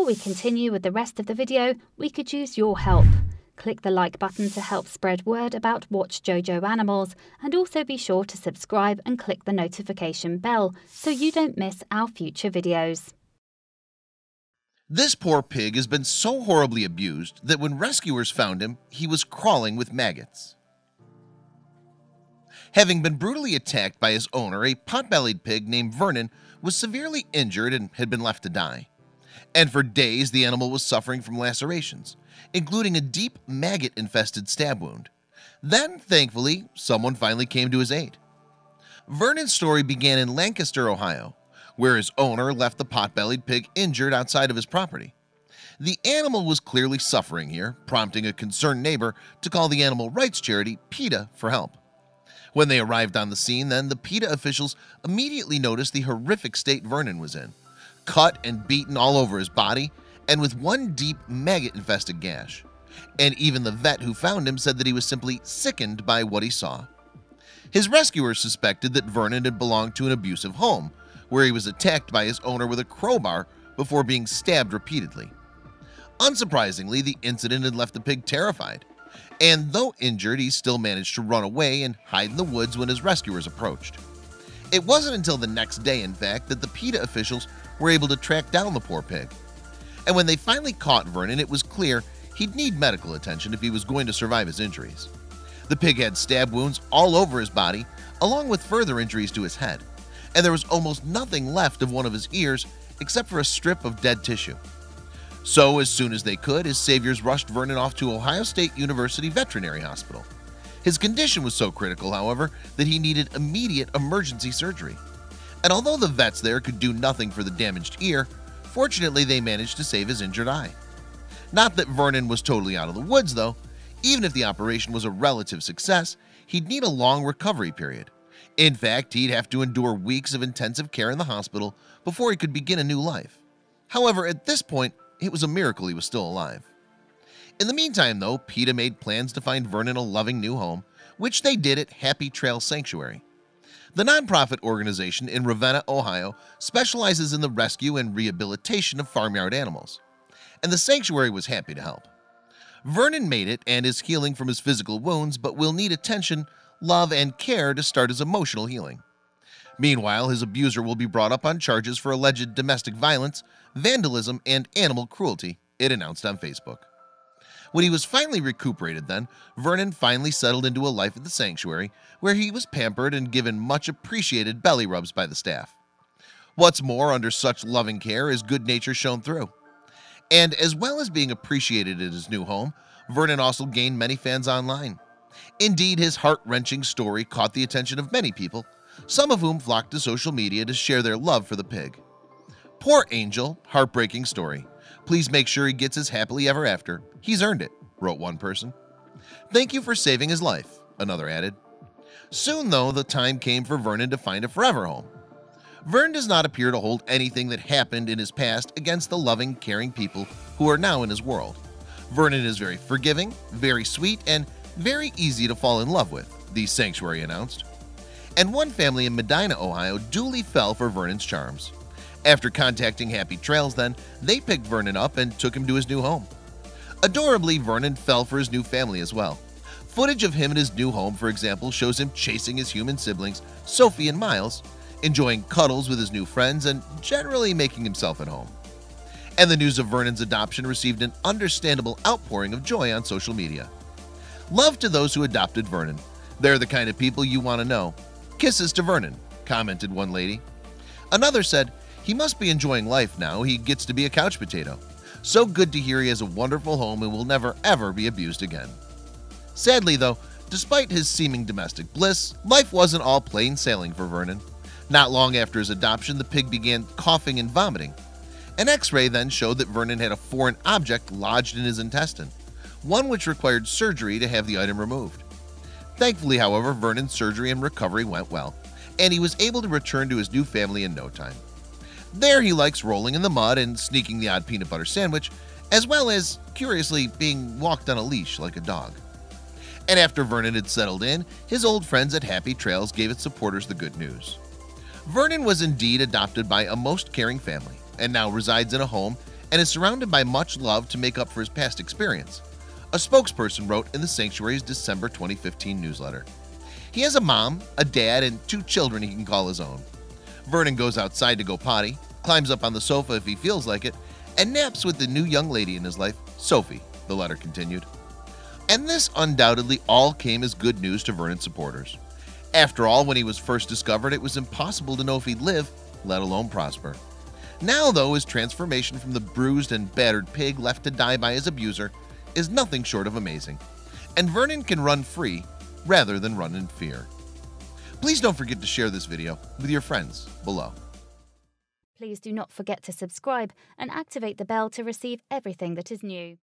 before we continue with the rest of the video, we could use your help. Click the like button to help spread word about Watchjojo animals, and also be sure to subscribe and click the notification bell so you don't miss our future videos. This poor pig has been so horribly abused that when rescuers found him, he was crawling with maggots. Having been brutally attacked by his owner, a pot-bellied pig named Vernon was severely injured and had been left to die. And for days the animal was suffering from lacerations, including a deep maggot-infested stab wound. Then, thankfully, someone finally came to his aid. Vernon's story began in Lancaster, Ohio, where his owner left the pot-bellied pig injured outside of his property. The animal was clearly suffering here, prompting a concerned neighbor to call the animal rights charity PETA for help. When they arrived on the scene, then, the PETA officials immediately noticed the horrific state Vernon was in, cut and beaten all over his body, and with one deep maggot-infested gash. And even the vet who found him said that he was simply sickened by what he saw. His rescuers suspected that Vernon had belonged to an abusive home, where he was attacked by his owner with a crowbar before being stabbed repeatedly. Unsurprisingly, the incident had left the pig terrified, and though injured, he still managed to run away and hide in the woods when his rescuers approached. It wasn't until the next day, in fact, that the PETA officials were able to track down the poor pig. And when they finally caught Vernon, it was clear he'd need medical attention if he was going to survive his injuries. The pig had stab wounds all over his body, along with further injuries to his head, and there was almost nothing left of one of his ears except for a strip of dead tissue. So as soon as they could, his saviors rushed Vernon off to Ohio State University Veterinary Hospital. His condition was so critical, however, that he needed immediate emergency surgery. And although the vets there could do nothing for the damaged ear, fortunately they managed to save his injured eye. Not that Vernon was totally out of the woods, though. Even if the operation was a relative success, he'd need a long recovery period. In fact, he'd have to endure weeks of intensive care in the hospital before he could begin a new life. However, at this point, it was a miracle he was still alive. In the meantime, though, PETA made plans to find Vernon a loving new home, which they did at Happy Trail Sanctuary. The nonprofit organization in Ravenna, Ohio, specializes in the rescue and rehabilitation of farmyard animals, and the sanctuary was happy to help. Vernon made it and is healing from his physical wounds, but will need attention, love, and care to start his emotional healing. Meanwhile, his abuser will be brought up on charges for alleged domestic violence, vandalism, and animal cruelty, it announced on Facebook. When he was finally recuperated, then, Vernon finally settled into a life at the sanctuary, where he was pampered and given much appreciated belly rubs by the staff. What's more, under such loving care is good nature shown through. And as well as being appreciated at his new home, Vernon also gained many fans online. Indeed, his heart-wrenching story caught the attention of many people, some of whom flocked to social media to share their love for the pig. Poor Angel, heartbreaking story. Please make sure he gets his happily ever after. He's earned it, wrote one person. Thank you for saving his life, another added. Soon, though, the time came for Vernon to find a forever home. Vernon does not appear to hold anything that happened in his past against the loving, caring people who are now in his world. Vernon is very forgiving, very sweet, and very easy to fall in love with, the sanctuary announced. And one family in Medina, Ohio, duly fell for Vernon's charms. After contacting Happy Trails, then, they picked Vernon up and took him to his new home. Adorably, Vernon fell for his new family as well. Footage of him in his new home, for example, shows him chasing his human siblings, Sophie and Miles, enjoying cuddles with his new friends, and generally making himself at home. And the news of Vernon's adoption received an understandable outpouring of joy on social media. Love to those who adopted Vernon. They're the kind of people you want to know. Kisses to Vernon, commented one lady. Another said, he must be enjoying life now. He gets to be a couch potato. So good to hear he has a wonderful home and will never ever be abused again. Sadly, though, despite his seeming domestic bliss, life wasn't all plain sailing for Vernon. Not long after his adoption, the pig began coughing and vomiting. An X-ray then showed that Vernon had a foreign object lodged in his intestine, one which required surgery to have the item removed. Thankfully, however, Vernon's surgery and recovery went well, and he was able to return to his new family in no time. There he likes rolling in the mud and sneaking the odd peanut butter sandwich, as well as, curiously, being walked on a leash like a dog. And after Vernon had settled in, his old friends at Happy Trails gave its supporters the good news. Vernon was indeed adopted by a most caring family and now resides in a home and is surrounded by much love to make up for his past experience, a spokesperson wrote in the sanctuary's December 2015 newsletter. He has a mom, a dad, and 2 children he can call his own. Vernon goes outside to go potty, climbs up on the sofa if he feels like it, and naps with the new young lady in his life, Sophie, the letter continued. And this undoubtedly all came as good news to Vernon's supporters. After all, when he was first discovered, it was impossible to know if he'd live, let alone prosper. Now, though, his transformation from the bruised and battered pig left to die by his abuser is nothing short of amazing, and Vernon can run free rather than run in fear. Please don't forget to share this video with your friends below. Please do not forget to subscribe and activate the bell to receive everything that is new.